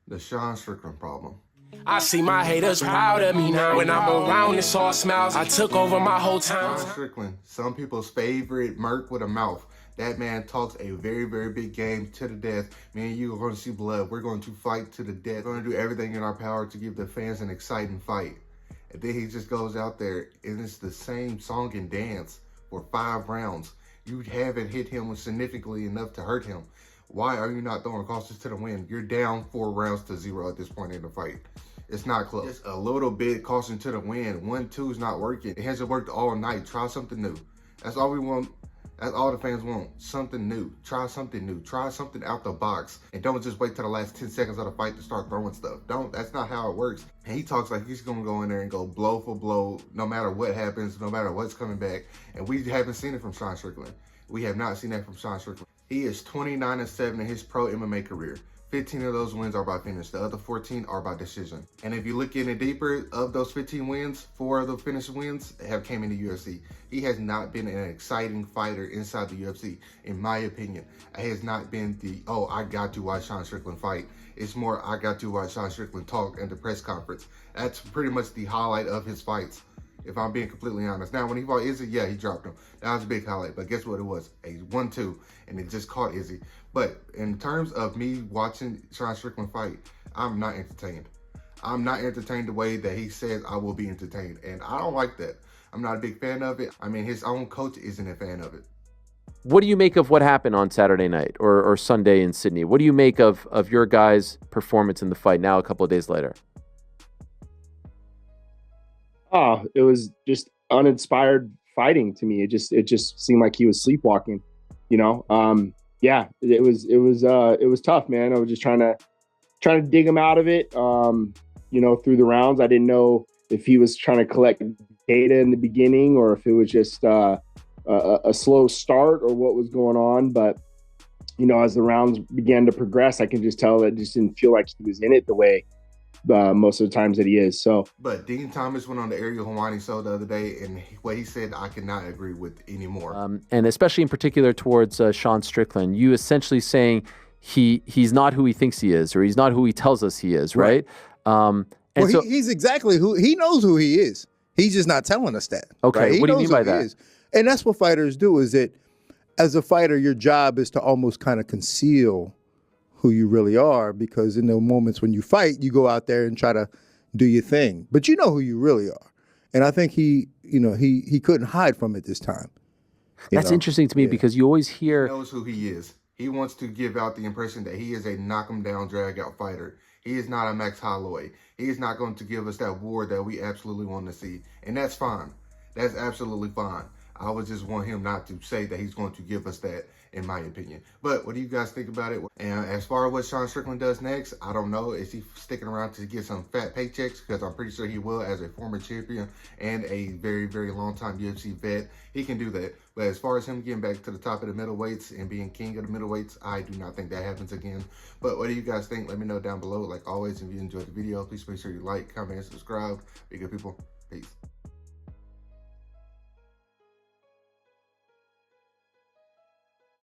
The Sean Strickland problem. I see my haters proud of me now. When I'm around, it's all smiles. I took over my whole town. Sean Strickland, some people's favorite merc with a mouth. That man talks a very, very big game to the death. Me and you are going to see blood. We're going to fight to the death. We're going to do everything in our power to give the fans an exciting fight. And then he just goes out there and it's the same song and dance for 5 rounds. You haven't hit him significantly enough to hurt him. Why are you not throwing crosses to the wind? You're down 4 rounds to 0 at this point in the fight. It's not close. Just a little bit caution to the wind. 1-2 is not working. It hasn't worked all night. Try something new. That's all we want. That's all the fans want. Something new. Try something new. Try something out the box. And don't just wait till the last 10 seconds of the fight to start throwing stuff. That's not how it works. And he talks like he's going to go in there and go blow for blow, no matter what happens, no matter what's coming back. And we haven't seen it from Sean Strickland. We have not seen that from Sean Strickland. He is 29-7 in his pro MMA career. 15 of those wins are by finish. The other 14 are by decision. And if you look in it deeper, of those 15 wins, 4 of the finish wins have came in the UFC. He has not been an exciting fighter inside the UFC, in my opinion. He has not been the, oh, I got to watch Sean Strickland fight. It's more, I got to watch Sean Strickland talk at the press conference. That's pretty much the highlight of his fights, if I'm being completely honest. Now, when he fought Izzy, yeah, he dropped him. That was a big highlight. But guess what it was? A 1-2, and it just caught Izzy. But in terms of me watching Sean Strickland fight, I'm not entertained. I'm not entertained the way that he says I will be entertained. And I don't like that. I'm not a big fan of it. I mean, his own coach isn't a fan of it. What do you make of what happened on Saturday night or Sunday in Sydney? What do you make of your guys' performance in the fight now a couple of days later? Oh, it was just uninspired fighting to me. It just seemed like he was sleepwalking, you know? Yeah, it was tough, man. I was just trying to dig him out of it, you know, through the rounds. I didn't know if he was trying to collect data in the beginning or if it was just a slow start or what was going on. But, you know, as the rounds began to progress, I can just tell that it just didn't feel like he was in it the way most of the times that he is. So, but Dean Thomas went on the Ariel Helwani show the other day, and what he said, I cannot agree with anymore. And especially in particular towards Sean Strickland, you essentially saying he's not who he thinks he is, or he's not who he tells us he is, right? Well, he's exactly who he knows who he is. He's just not telling us that. Okay, right? What do you mean by that? And that's what fighters do. Is that as a fighter, your job is to almost kind of conceal who you really are, because in the moments when you fight, you go out there and try to do your thing, but you know who you really are. And I think he couldn't hide from it this time. That's interesting to me because you always hear he knows who he is. He wants to give out the impression that he is a knock him down, drag out fighter. He is not a Max Holloway. He is not going to give us that war that we absolutely want to see. And that's fine. That's absolutely fine. I would just want him not to say that he's going to give us that, in my opinion. But what do you guys think about it? And as far as what Sean Strickland does next, I don't know. Is he sticking around to get some fat paychecks? Because I'm pretty sure he will, as a former champion and a very, very long-time UFC vet. He can do that. But as far as him getting back to the top of the middleweights and being king of the middleweights, I do not think that happens again. But what do you guys think? Let me know down below. Like always, if you enjoyed the video, please make sure you like, comment, and subscribe. Be good people. Peace.